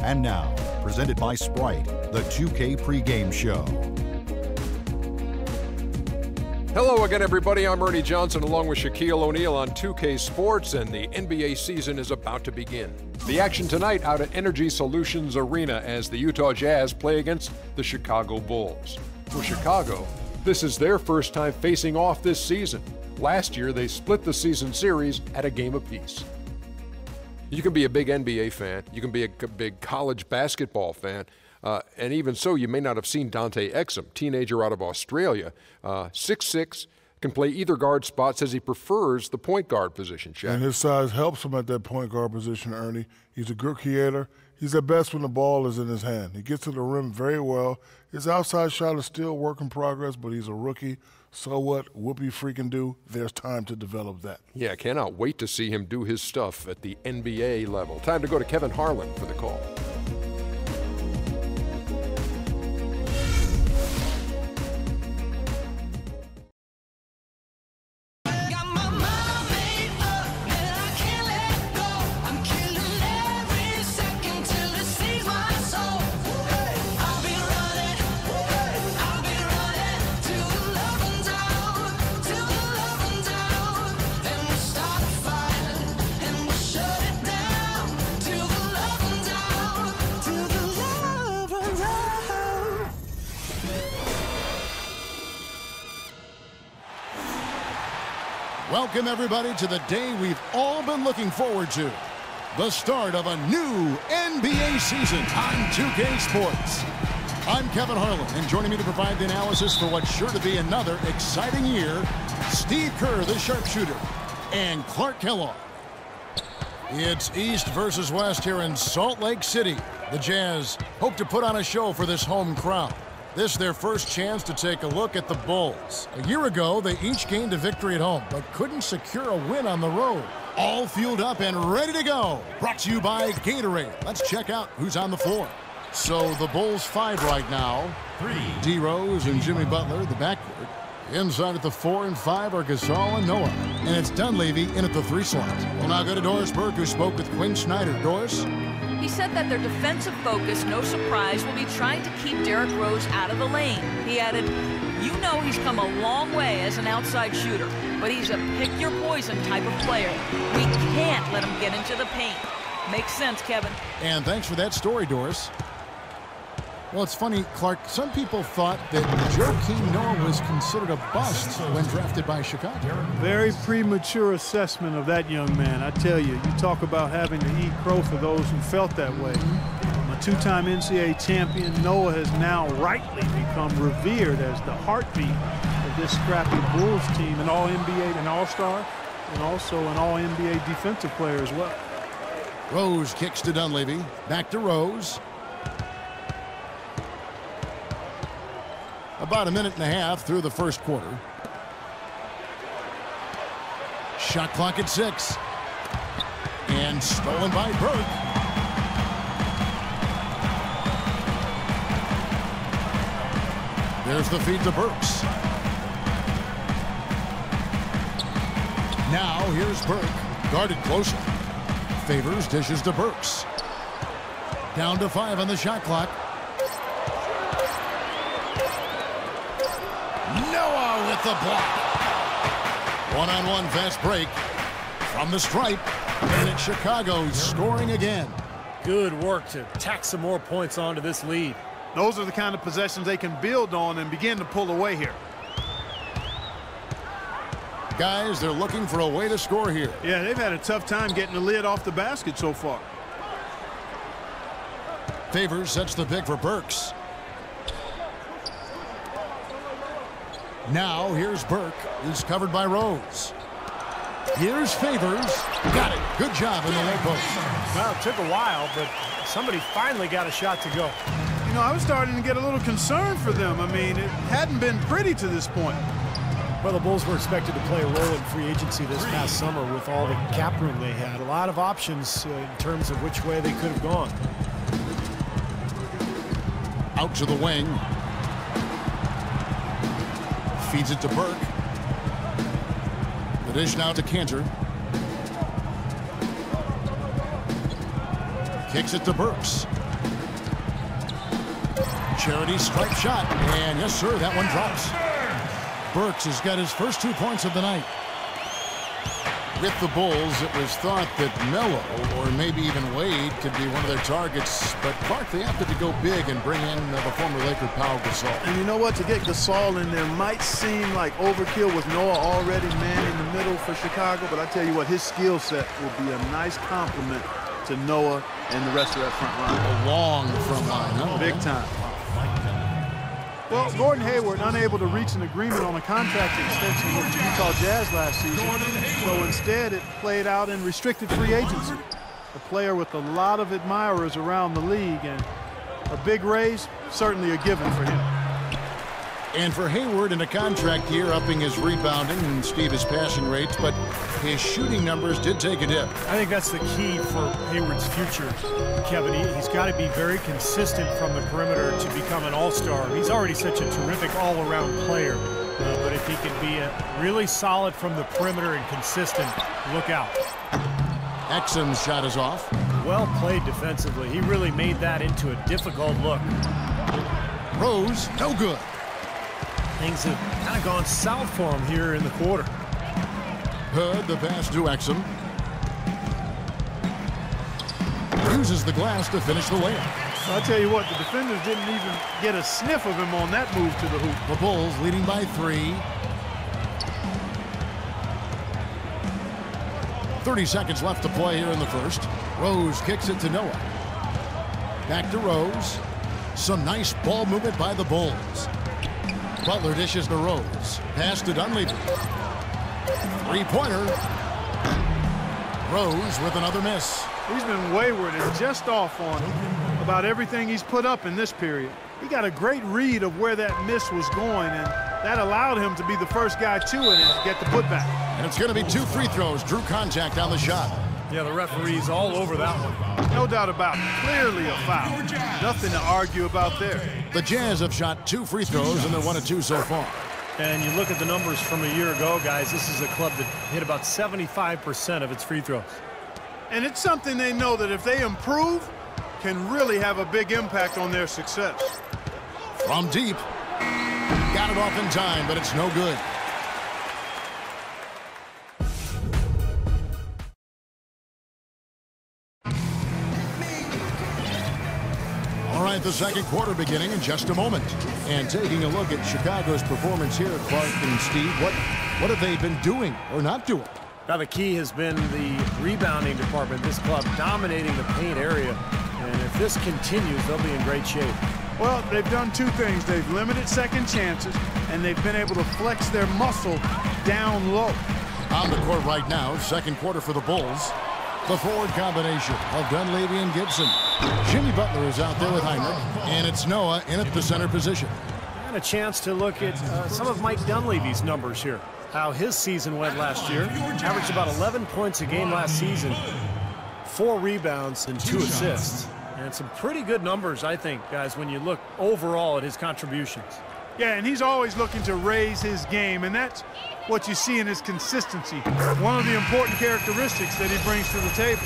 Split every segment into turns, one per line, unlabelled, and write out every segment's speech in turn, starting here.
And now, presented by Sprite, the 2K pregame show.
Hello again, everybody. I'm Ernie Johnson along with Shaquille O'Neal on 2K Sports, and the NBA season is about to begin. The action tonight out at Energy Solutions Arena as the Utah Jazz play against the Chicago Bulls. For Chicago, this is their first time facing off this season. Last year, they split the season series at a game apiece. You can be a big NBA fan, you can be a big college basketball fan, and even so, you may not have seen Dante Exum, teenager out of Australia, 6'6", can play either guard spot, says he prefers the point guard position, Shaq.
And his size helps him at that point guard position, Ernie. He's a good creator. He's at best when the ball is in his hand. He gets to the rim very well. His outside shot is still work in progress, but he's a rookie. So what? Whoopie freaking do? There's time to develop that.
Yeah, cannot wait to see him do his stuff at the NBA level. Time to go to Kevin Harlan for the call.
Welcome, everybody, to the day we've all been looking forward to. The start of a new NBA season on 2K Sports. I'm Kevin Harlan, and joining me to provide the analysis for what's sure to be another exciting year, Steve Kerr, the sharpshooter, and Clark Kellogg. It's East versus West here in Salt Lake City. The Jazz hope to put on a show for this home crowd. This is their first chance to take a look at the Bulls. A year ago, they each gained a victory at home, but couldn't secure a win on the road. All fueled up and ready to go. Brought to you by Gatorade. Let's check out who's on the floor. So the Bulls 5 right now. 3. D. Rose and Jimmy Butler, the backcourt. Inside at the 4 and 5 are Gasol and Noah. And it's Dunleavy in at the 3 slot. We'll now go to Doris Burke, who spoke with Quinn Snyder. Doris?
He said that their defensive focus, no surprise, will be trying to keep Derrick Rose out of the lane. He added, "You know he's come a long way as an outside shooter, but he's a pick-your-poison type of player. We can't let him get into the paint." Makes sense, Kevin.
And thanks for that story, Doris. Well, it's funny, Clark, some people thought that Joakim Noah was considered a bust when drafted by Chicago.
Very premature assessment of that young man. I tell you, you talk about having to eat crow for those who felt that way. A two-time NCAA champion, Noah has now rightly become revered as the heartbeat of this scrappy Bulls team, an All-NBA, an All-Star, and also an All-NBA defensive player as well.
Rose kicks to Dunleavy. Back to Rose. About a minute and a half through the first quarter. Shot clock at 6. And stolen by Burke. There's the feed to Burks. Now here's Burke. Guarded closely. Favors dishes to Burks. Down to 5 on the shot clock. Noah with the block. One-on-one fast break from the stripe. And it's Chicago scoring again.
Good work to tack some more points onto this lead.
Those are the kind of possessions they can build on and begin to pull away here.
Guys, they're looking for a way to score here.
Yeah, they've had a tough time getting the lid off the basket so far.
Favors sets the pick for Burks. Now here's Burke. He's covered by Rose. Here's Favors. Got it. Good job in the low post.
Well, it took a while, but somebody finally got a shot to go.
You know, I was starting to get a little concerned for them. I mean, it hadn't been pretty to this point.
Well, the Bulls were expected to play a role in free agency this past summer with all the cap room they had. A lot of options in terms of which way they could have gone.
Out to the wing. Feeds it to Burke. The dish now to Cantor. Kicks it to Burks. Charity stripe shot. And yes, sir, that one drops. Burks has got his first 2 points of the night. With the Bulls, it was thought that Melo or maybe even Wade could be one of their targets. But Clark, they opted to go big and bring in the former Laker Pau Gasol.
And you know what? To get Gasol in there might seem like overkill with Noah already manning the middle for Chicago. But I tell you what, his skill set will be a nice complement to Noah and the rest of that front line.
A long front line, huh?
Big time. Well, Gordon Hayward unable to reach an agreement on a contract extension with the Utah Jazz last season. So instead, it played out in restricted free agency. A player with a lot of admirers around the league, and a big raise, certainly a given for him.
And for Hayward in a contract year, upping his rebounding and his passing rates, but his shooting numbers did take a dip.
I think that's the key for Hayward's future, Kevin. He's got to be very consistent from the perimeter to become an all-star. He's already such a terrific all-around player, but if he can be really solid from the perimeter and consistent, look out.
Exum's shot is off.
Well played defensively. He really made that into a difficult look.
Rose, no good.
Things have kind of gone south for him here in the quarter.
Hood, the pass to Exum. Uses the glass to finish the layup.
I'll tell you what, the defenders didn't even get a sniff of him on that move to the hoop.
The Bulls leading by 3. 30 seconds left to play here in the first. Rose kicks it to Noah. Back to Rose. Some nice ball movement by the Bulls. Butler dishes to Rose. Pass to Dunleavy. Three-pointer. Rose with another miss.
He's been wayward and just off on him about everything he's put up in this period. He got a great read of where that miss was going, and that allowed him to be the first guy to it and get the putback.
And it's going to be 2 free throws. Drew contact on the shot.
Yeah, the referee's all over that one.
No doubt about it. Clearly a foul. Nothing to argue about there.
The Jazz have shot 2 free throws, and they're 1 of 2 so far.
And you look at the numbers from a year ago, guys, this is a club that hit about 75% of its free throws.
And it's something they know that if they improve, can really have a big impact on their success.
From deep. Got it off in time, but it's no good. All right, the second quarter beginning in just a moment. And taking a look at Chicago's performance here, Clark and Steve, what have they been doing or not doing?
Now, the key has been the rebounding department. This club dominating the paint area. And if this continues, they'll be in great shape.
Well, they've done 2 things. They've limited second chances, and they've been able to flex their muscle down low.
On the court right now, second quarter for the Bulls. The forward combination of Dunleavy and Gibson. Jimmy Butler is out there with Heinrich, and it's Noah in at the center position.
And a chance to look at some of Mike Dunleavy's numbers here. How his season went last year. Averaged about 11 points a game last season. 4 rebounds and 2 assists. And some pretty good numbers, I think, guys, when you look overall at his contributions.
Yeah, and he's always looking to raise his game, and that's what you see in his consistency. One of the important characteristics that he brings to the table.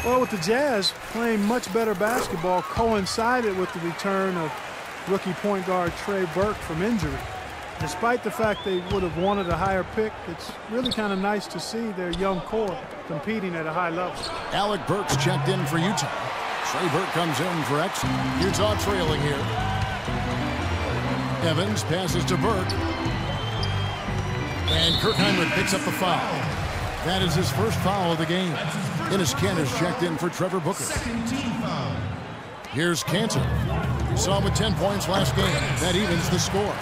Well, with the Jazz playing much better basketball coincided with the return of rookie point guard Trey Burke from injury. Despite the fact they would have wanted a higher pick, it's really kind of nice to see their young core competing at a high level.
Alec Burks checked in for Utah. Trey Burke comes in for Exum. Utah trailing here. Evans passes to Burke. And Kirk Heinrich picks up the foul. That is his first foul of the game. Enes Kanter's checked in for Trevor Booker. Here's Kanter. We saw him with 10 points last game. That evens the score.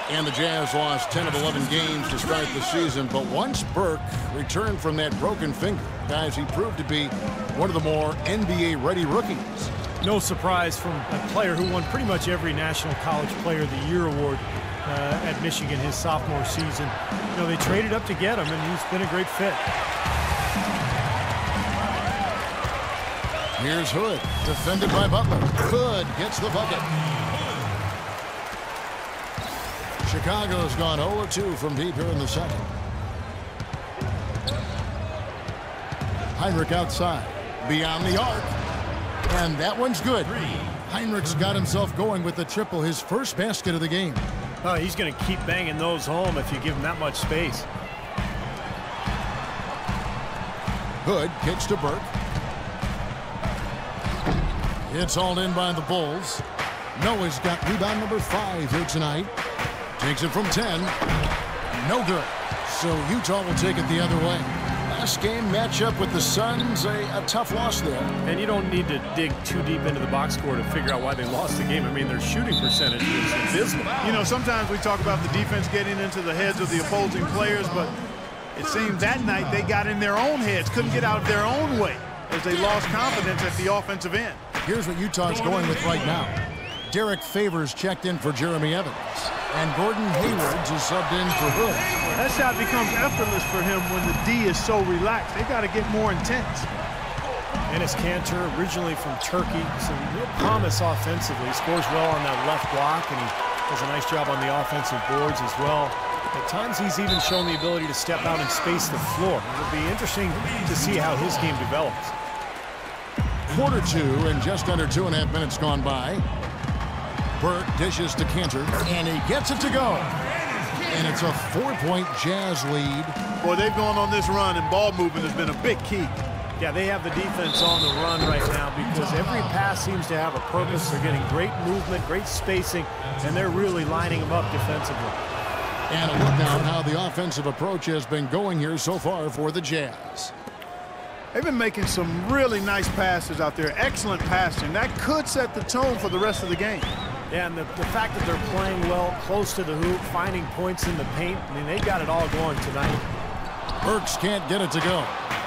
And the Jazz lost 10 of 11 games to start the season. But once Burke returned from that broken finger, guys, he proved to be one of the more NBA-ready rookies.
No surprise from a player who won pretty much every National College Player of the Year award at Michigan his sophomore season. You know, they traded up to get him, and he's been a great fit.
Here's Hood, defended by Butler. Hood gets the bucket. Chicago's gone 0-2 from deep here in the second. Heinrich outside, beyond the arc, and that one's good. Heinrich's got himself going with the triple, his first basket of the game.
Oh, he's going to keep banging those home if you give him that much space.
Hood kicks to Burke. It's hauled in by the Bulls. Noah's got rebound number 5 here tonight. Takes it from 10. No good. So Utah will take it the other way. Last game matchup with the Suns, a tough loss there.
And you don't need to dig too deep into the box score to figure out why they lost the game. I mean, their shooting percentage is abysmal.
You know, sometimes we talk about the defense getting into the heads of the opposing players, but it seemed that night they got in their own heads, couldn't get out of their own way as they lost confidence at the offensive end.
Here's what Utah's going with right now. Derek Favors checked in for Jeremy Evans, and Gordon Hayward is subbed in for Hood.
That shot becomes effortless for him when the D is so relaxed. They got to get more intense.
Enes Kanter, originally from Turkey, some real promise offensively. He scores well on that left block, and he does a nice job on the offensive boards as well. At times, he's even shown the ability to step out and space the floor. It'll be interesting to see how his game develops.
Quarter 2 and just under 2.5 minutes gone by. Burke dishes to Kanter, and he gets it to go. And it's a 4-point Jazz lead.
Boy, they've gone on this run, and ball movement has been a big key.
Yeah, they have the defense on the run right now because every pass seems to have a purpose. They're getting great movement, great spacing, and they're really lining them up defensively.
And a look now at how the offensive approach has been going here so far for the Jazz.
They've been making some really nice passes out there. Excellent passing. That could set the tone for the rest of the game.
Yeah, and the fact that they're playing well close to the hoop, finding points in the paint, I mean, they got it all going tonight.
Burks can't get it to go.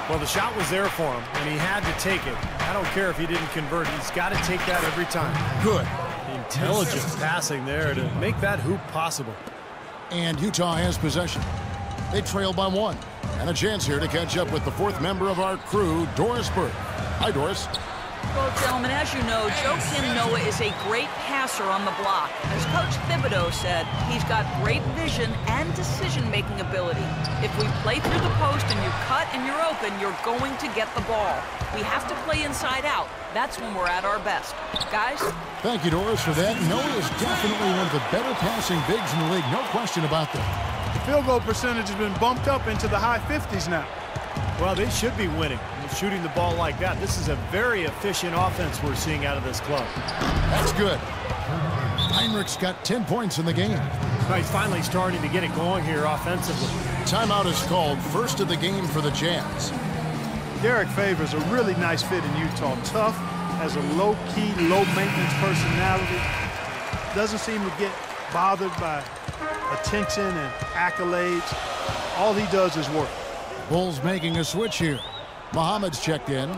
Well, the shot was there for him, and he had to take it. I don't care if he didn't convert. He's got to take that every time.
Good.
Intelligent passing there to make that hoop possible.
And Utah has possession. They trail by 1. And a chance here to catch up with the 4th member of our crew, Doris Burke. Hi, Doris.
Well, gentlemen, as you know, Joakim Noah is a great passer on the block. As Coach Thibodeau said, he's got great vision and decision-making ability. If we play through the post and you cut and you're open, you're going to get the ball. We have to play inside out. That's when we're at our best. Guys?
Thank you, Doris, for that. Noah is definitely one of the better passing bigs in the league. No question about that.
The field goal percentage has been bumped up into the high 50s now.
Well, they should be winning. Shooting the ball like that. This is a very efficient offense we're seeing out of this club.
That's good. Heinrich's got 10 points in the game.
Well, he's finally starting to get it going here offensively.
Timeout is called, first of the game for the Jazz.
Derek Favors a really nice fit in Utah. Tough, has a low-key, low-maintenance personality. Doesn't seem to get bothered by attention and accolades. All he does is work.
Bulls making a switch here. Muhammad's checked in.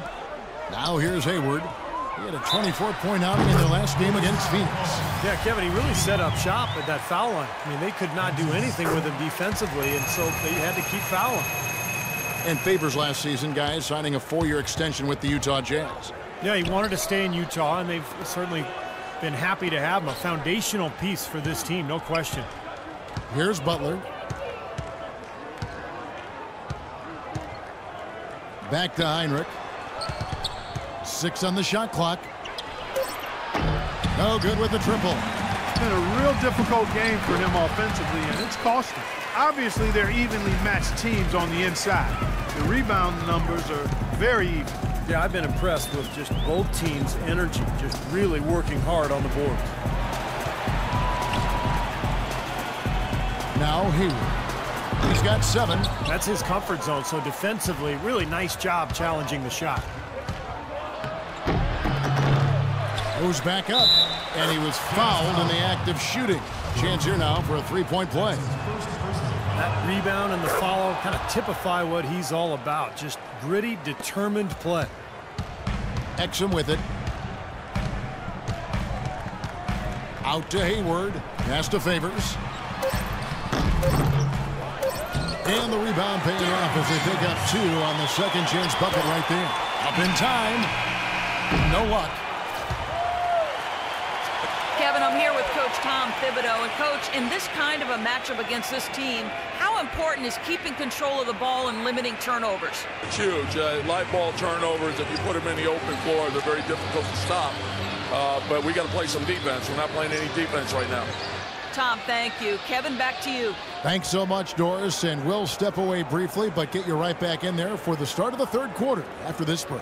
Now here's Hayward. He had a 24-point outing in their last game against Phoenix.
Yeah, Kevin, he really set up shop at that foul line. I mean, they could not do anything with him defensively, and so they had to keep fouling.
And Favors last season, guys, signing a 4-year extension with the Utah Jazz.
Yeah, he wanted to stay in Utah, and they've certainly been happy to have him. A foundational piece for this team, no question.
Here's Butler. Back to Heinrich. 6 on the shot clock. No good with the triple.
It's been a real difficult game for him offensively, and it's cost him. Obviously, they're evenly matched teams on the inside. The rebound numbers are very even.
Yeah, I've been impressed with just both teams' energy, just really working hard on the board.
Now Hayward. He's got 7.
That's his comfort zone, so defensively, really nice job challenging the shot.
Goes back up, and he was fouled in the act of shooting. Chance here now for a 3-point play.
That rebound and the follow kind of typify what he's all about. Just gritty, determined play.
Exum with it. Out to Hayward. Pass to Favors. And the rebound paying off as they pick up 2 on the second chance bucket right there. Up in time. No luck.
Kevin, I'm here with Coach Tom Thibodeau. And, Coach, in this kind of a matchup against this team, how important is keeping control of the ball and limiting turnovers?
It's huge. Light ball turnovers, if you put them in the open floor, they're very difficult to stop. but we got to play some defense. We're not playing any defense right now.
Tom, thank you. Kevin, back to you.
Thanks so much, Doris, and we'll step away briefly, but get you right back in there for the start of the third quarter after this break.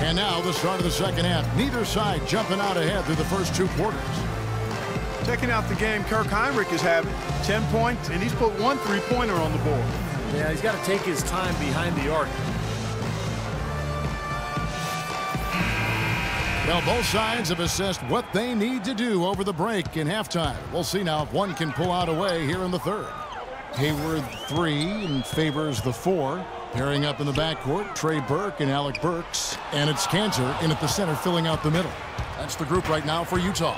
And now the start of the second half. Neither side jumping out ahead through the first two quarters.
Checking out the game Kirk Heinrich is having. 10 points, and he's put one three-pointer on the board.
Yeah, he's got to take his time behind the arc.
Well, both sides have assessed what they need to do over the break in halftime. We'll see now if one can pull out a way here in the third. Hayward 3 and favors the 4. Pairing up in the backcourt, Trey Burke and Alec Burks. And it's Cantor in at the center, filling out the middle. That's the group right now for Utah.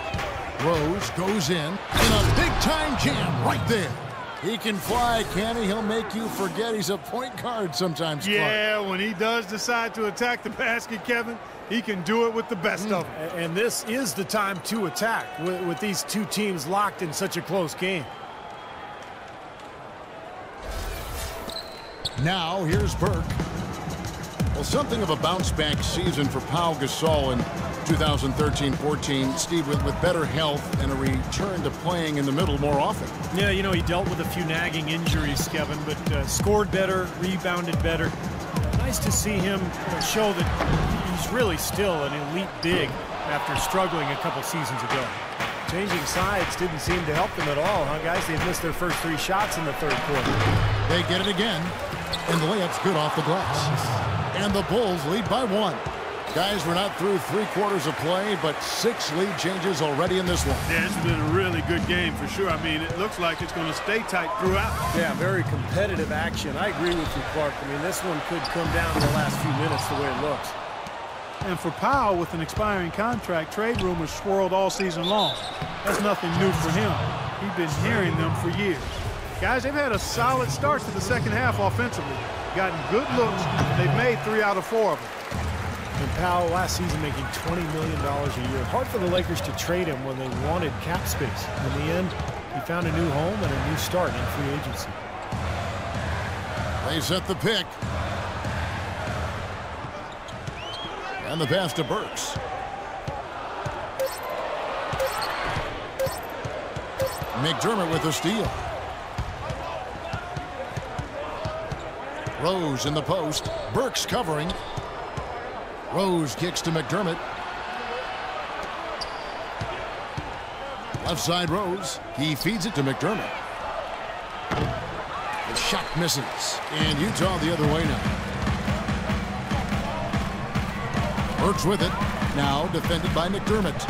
Rose goes in a big-time jam right there. He can fly, can he? He'll make you forget he's a point guard sometimes, Clark.
Yeah, when he does decide to attack the basket, Kevin, he can do it with the best of them.
And this is the time to attack with these two teams locked in such a close game.
Now, here's Burke. Well, something of a bounce-back season for Pau Gasol in 2013-14. Steve, with better health and a return to playing in the middle more often.
Yeah, you know, he dealt with a few nagging injuries, Kevin, but scored better, rebounded better. Nice to see him show that he's really still an elite big after struggling a couple seasons ago. Changing sides didn't seem to help them at all, huh, guys? They've missed their first 3 shots in the third quarter.
They get it again, and the layup's good off the glass. And the Bulls lead by 1. Guys, we're not through 3 quarters of play, but 6 lead changes already in this one.
Yeah, it's been a really good game for sure. I mean, it looks like it's going to stay tight throughout.
Yeah, very competitive action. I agree with you, Clark. I mean, this one could come down to the last few minutes the way it looks.
And for Powell, with an expiring contract, trade rumors swirled all season long. That's nothing new for him. He's been hearing them for years. Guys, they've had a solid start to the second half offensively. Gotten good looks. They've made 3 out of 4 of them.
And Powell last season making $20 million a year. Hard for the Lakers to trade him when they wanted cap space. In the end, he found a new home and a new start in free agency.
They set the pick. And the pass to Burks. McDermott with the steal. Rose in the post. Burks covering. Rose kicks to McDermott. Left side Rose. He feeds it to McDermott. The shot misses. And Utah the other way now. Burks with it. Now defended by McDermott.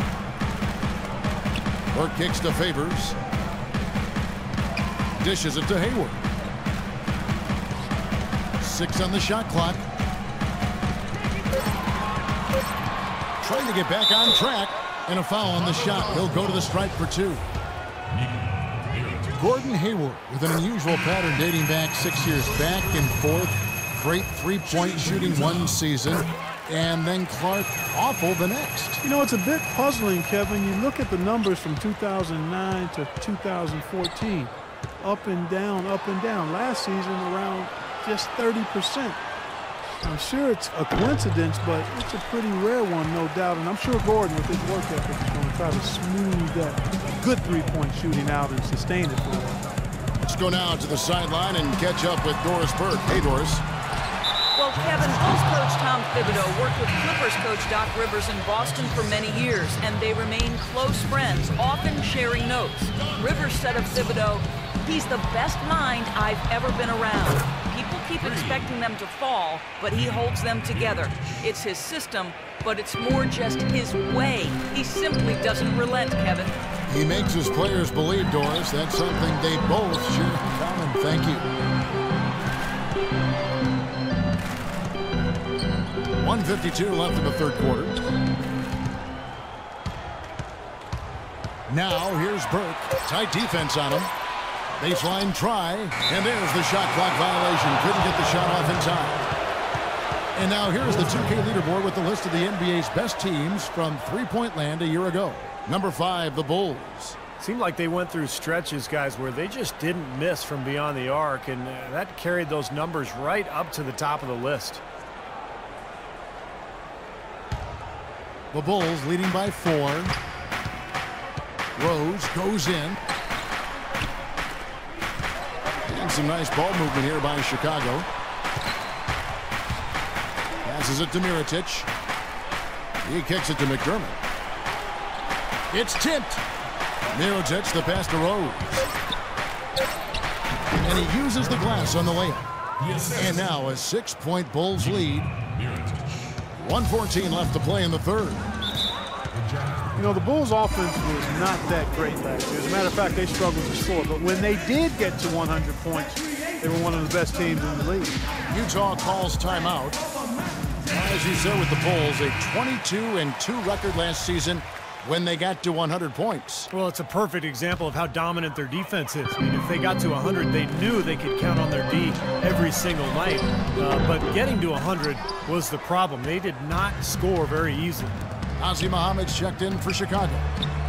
Burke kicks to Favors. Dishes it to Hayward. 6 on the shot clock. Trying to get back on track. And a foul on the shot. He'll go to the stripe for 2. Gordon Hayward with an unusual pattern dating back 6 years. Back and forth. Great 3-point shooting one season. And then Clark, awful the next.
You know, it's a bit puzzling, Kevin. You look at the numbers from 2009 to 2014. Up and down, up and down. Last season, around just 30%. I'm sure it's a coincidence, but it's a pretty rare one, no doubt. And I'm sure Gordon, with his work ethic, is going to try to smooth that good 3-point shooting out and sustain it for a while.
Let's go now to the sideline and catch up with Doris Burke. Hey, Doris.
Well, Kevin, Bulls coach Tom Thibodeau worked with Clippers coach Doc Rivers in Boston for many years, and they remain close friends, often sharing notes. Rivers said of Thibodeau, "He's the best mind I've ever been around. People keep expecting them to fall, but he holds them together. It's his system, but it's more just his way. He simply doesn't relent, Kevin."
He makes his players believe, Doris. That's something they both share in common. Thank you. 1:52 left in the third quarter. Now here's Burke. Tight defense on him. Baseline try. And there's the shot clock violation. Couldn't get the shot off in time. And now here's the 2K leaderboard with the list of the NBA's best teams from three-point land a year ago. Number 5, the Bulls.
Seemed like they went through stretches, guys, where they just didn't miss from beyond the arc, and that carried those numbers right up to the top of the list.
The Bulls leading by 4. Rose goes in. And some nice ball movement here by Chicago. Passes it to Mirotic. He kicks it to McDermott. It's tipped. Mirotic, the pass to Rose. And he uses the glass on the layup. And now a 6-point Bulls lead. 1:14 left to play in the third.
You know, the Bulls' offense was not that great last year. As a matter of fact, they struggled to score. But when they did get to 100 points, they were one of the best teams in the league.
Utah calls timeout. As you said with the Bulls, a 22-2 record last season when they got to 100 points.
Well, it's a perfect example of how dominant their defense is. I mean, if they got to 100, they knew they could count on their D every single night. But getting to 100 was the problem. They did not score very easily.
Ozzie Muhammad's checked in for Chicago.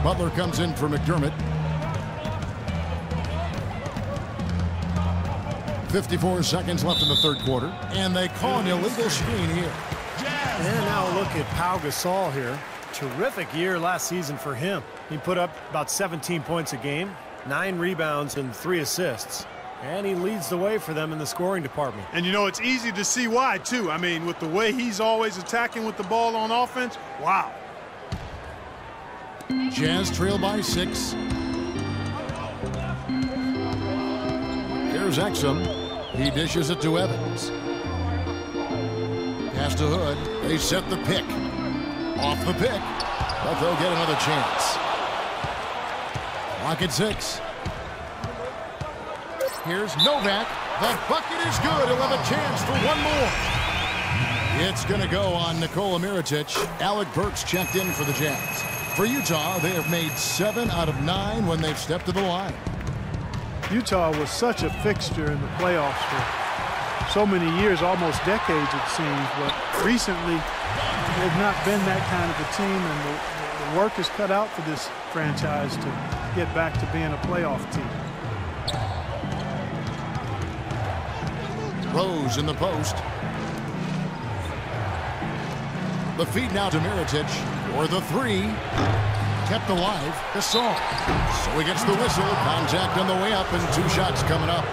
Butler comes in for McDermott. 54 seconds left in the third quarter. And they call an illegal screen here.
And now look at Pau Gasol here. Terrific year last season for him. He put up about 17 points a game, 9 rebounds and 3 assists. And he leads the way for them in the scoring department.
And, you know, it's easy to see why, too. I mean, with the way he's always attacking with the ball on offense, wow.
Jazz trail by 6. Here's Exum. He dishes it to Evans. Pass to Hood. They set the pick. Off the pick. But they'll get another chance. Clock at 6. Here's Novak. The bucket is good. He'll have a chance for one more. It's going to go on Nikola Mirotic. Alec Burks checked in for the Jazz. For Utah, they have made 7 out of 9 when they've stepped to the line.
Utah was such a fixture in the playoffs for so many years, almost decades it seems, but recently they've not been that kind of a team, and the work is cut out for this franchise to get back to being a playoff team.
Rose in the post. The feed now to Mirotic for the 3. Kept alive. Gasol. So he gets the whistle. Contact on the way up and 2 shots coming up.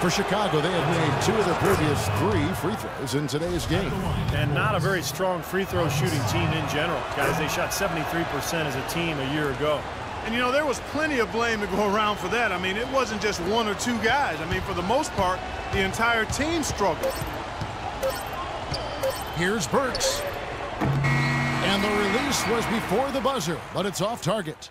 For Chicago, they have made 2 of their previous 3 free throws in today's game.
And not a very strong free throw shooting team in general. Guys, they shot 73% as a team a year ago.
And, you know, there was plenty of blame to go around for that. I mean, it wasn't just 1 or 2 guys. I mean, for the most part, the entire team struggled.
Here's Burks. And the release was before the buzzer, but it's off target.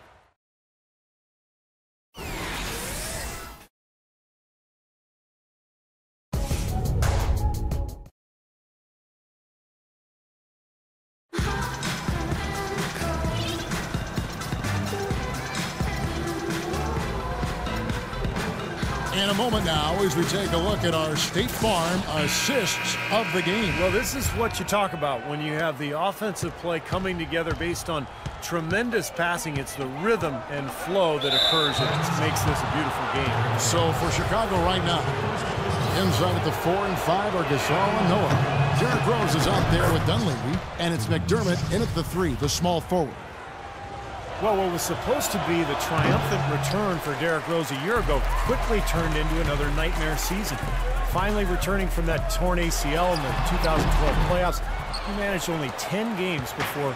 In a moment now, as we take a look at our State Farm assists of the game.
Well, this is what you talk about when you have the offensive play coming together based on tremendous passing. It's the rhythm and flow that occurs that makes this a beautiful game.
So for Chicago right now, inside at the 4 and 5 are Gasol and Noah. Derrick Rose is out there with Dunleavy, and it's McDermott in at the 3, the small forward.
Well, what was supposed to be the triumphant return for Derrick Rose a year ago quickly turned into another nightmare season. Finally returning from that torn ACL in the 2012 playoffs, he managed only 10 games before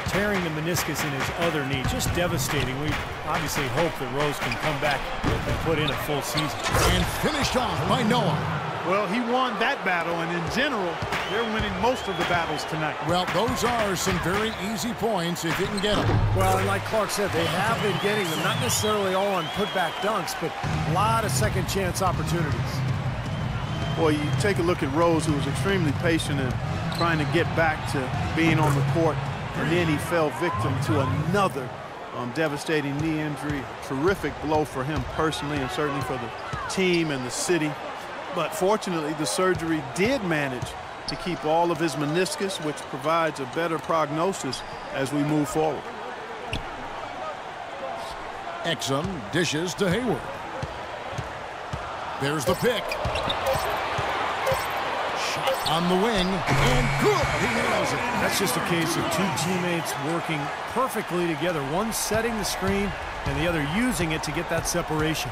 tearing the meniscus in his other knee. Just devastating. We obviously hope that Rose can come back and put in a full season.
And finished off by Noah.
Well, he won that battle, and in general, they're winning most of the battles tonight.
Well, those are some very easy points if you can get them.
Well, and like Clark said, they have been getting them, not necessarily all on putback dunks, but a lot of second chance opportunities.
Well, you take a look at Rose, who was extremely patient in trying to get back to being on the court, and then he fell victim to another devastating knee injury. Terrific blow for him personally, and certainly for the team and the city. But fortunately, the surgery did manage to keep all of his meniscus, which provides a better prognosis as we move forward.
Exum dishes to Hayward. There's the pick. Shot on the wing, and good. He nails it.
That's just a case of two teammates working perfectly together, one setting the screen and the other using it to get that separation.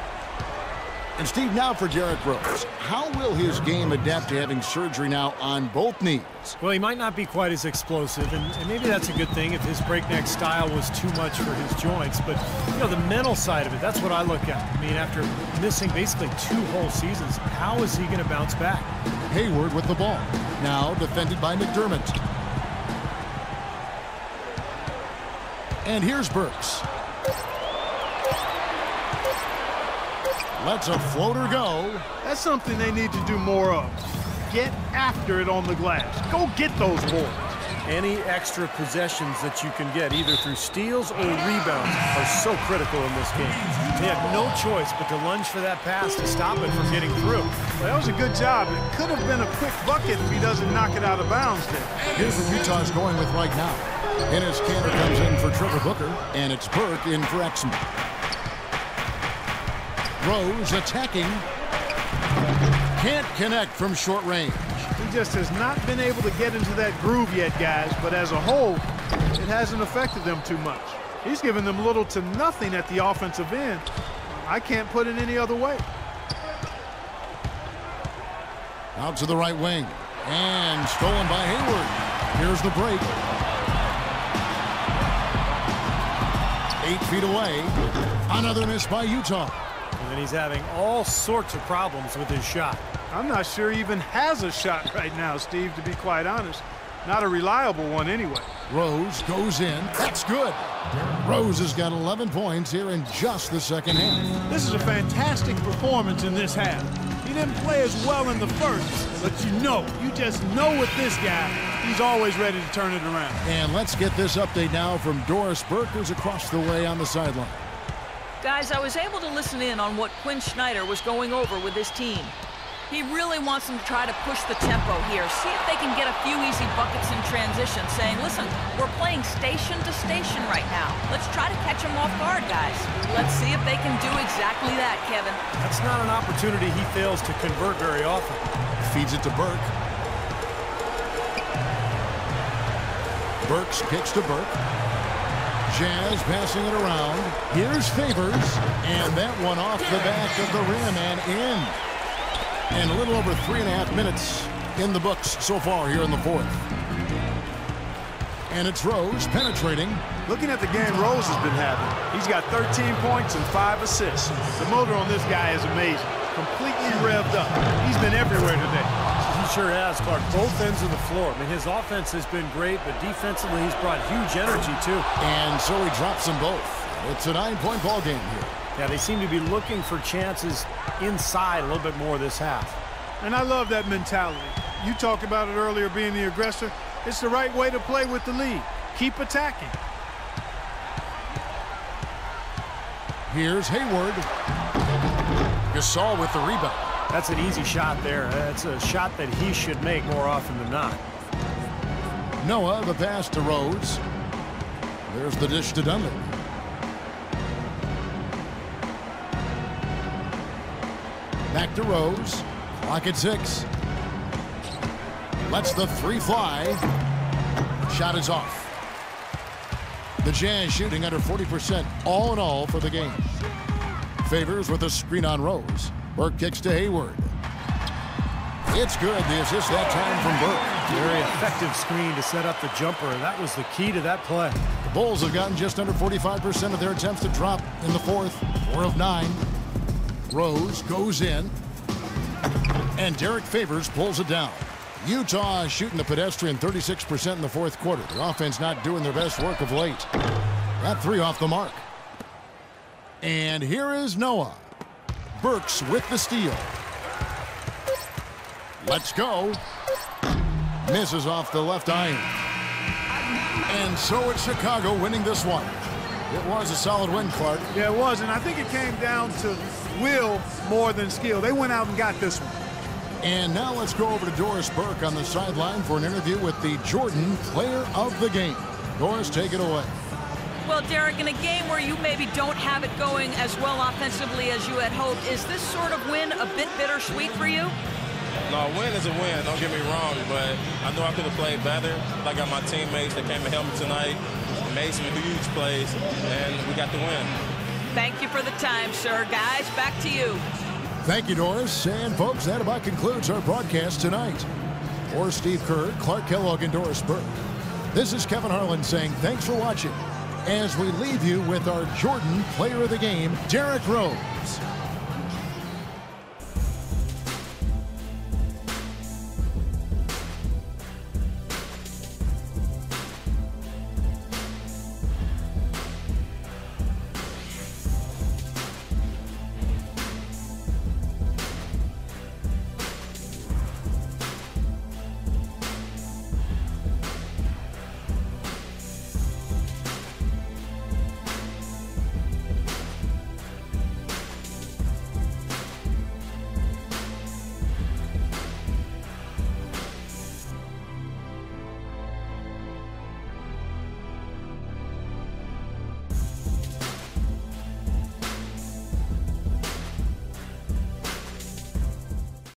And Steve, now for Derrick Rose. How will his game adapt to having surgery now on both knees?
Well, he might not be quite as explosive, and maybe that's a good thing if his breakneck style was too much for his joints. But, you know, the mental side of it, that's what I look at. I mean, after missing basically 2 whole seasons, how is he going to bounce back?
Hayward with the ball. Now defended by McDermott. And here's Burks. Lets a floater go.
That's something they need to do more of. Get after it on the glass. Go get those boards.
Any extra possessions that you can get, either through steals or rebounds, are so critical in this game. They have no choice but to lunge for that pass to stop it from getting through.
Well, that was a good job. It could have been a quick bucket if he doesn't knock it out of bounds there.
Here's what Utah's going with right now. Enes Kanter comes in for Trevor Booker, and it's Burke in for Exum. Rose attacking. Can't connect from short range.
He just has not been able to get into that groove yet, guys, but as a whole, it hasn't affected them too much. He's given them little to nothing at the offensive end. I can't put it any other way.
Out to the right wing. And stolen by Hayward. Here's the break. 8 feet away. Another miss by Utah.
And he's having all sorts of problems with his shot.
I'm not sure he even has a shot right now, Steve, to be quite honest. Not a reliable one anyway.
Rose goes in. That's good. Rose has got 11 points here in just the second half.
This is a fantastic performance in this half. He didn't play as well in the first, but you just know with this guy, he's always ready to turn it around.
And let's get this update now from Doris Burke, who's across the way on the sideline.
Guys, I was able to listen in on what Quinn Snyder was going over with his team. He really wants them to try to push the tempo here, see if they can get a few easy buckets in transition, saying, listen, we're playing station to station right now. Let's try to catch them off guard, guys. Let's see if they can do exactly that, Kevin.
That's not an opportunity he fails to convert very often.
Feeds it to Burke. Burks kicks to Burke. Jazz passing it around. Here's Favors. And that one off the back of the rim and in. And a little over 3.5 minutes in the books so far here in the fourth. And it's Rose penetrating.
Looking at the game Rose has been having, he's got 13 points and 5 assists. The motor on this guy is amazing. Completely revved up. He's been everywhere today.
He sure has, Clark. Both ends of the floor. I mean, his offense has been great, but defensively he's brought huge energy, too.
And so he drops them both. It's a 9-point ball game here.
Yeah, they seem to be looking for chances inside a little bit more this half.
And I love that mentality. You talked about it earlier, being the aggressor. It's the right way to play with the lead. Keep attacking.
Here's Hayward. Gasol with the rebound.
That's an easy shot there. That's a shot that he should make more often than not.
Noah, the pass to Rose. There's the dish to Dunley. Back to Rose. Clock at 6. Lets the 3 fly. Shot is off. The Jazz shooting under 40% all in all for the game. Favors with a screen on Rose. Burke kicks to Hayward. It's good. The assist that time from Burke.
Very effective screen to set up the jumper, and that was the key to that play.
The Bulls have gotten just under 45% of their attempts to drop in the fourth. 4 of 9. Rose goes in. And Derrick Favors pulls it down. Utah is shooting the pedestrian 36% in the fourth quarter. The offense not doing their best work of late. That 3 off the mark. And here is Noah. Burks with the steal. Let's go. Misses off the left iron. And so it's Chicago winning this one. It was a solid win, Clark.
Yeah, it was, and I think it came down to will more than skill. They went out and got this one.
And now let's go over to Doris Burke on the sideline for an interview with the Jordan Player of the Game. Doris, take it away.
Well, Derek, in a game where you maybe don't have it going as well offensively as you had hoped, is this sort of win a bit bittersweet for you?
No, a win is a win, don't get me wrong, but I know I could have played better. I got my teammates that came to help me tonight, made some huge plays, and we got the win.
Thank you for the time, sir. Guys, back to you.
Thank you, Doris. And, folks, that about concludes our broadcast tonight. For Steve Kerr, Clark Kellogg, and Doris Burke, this is Kevin Harlan saying thanks for watching as we leave you with our Jordan Player of the Game, Derrick Rose.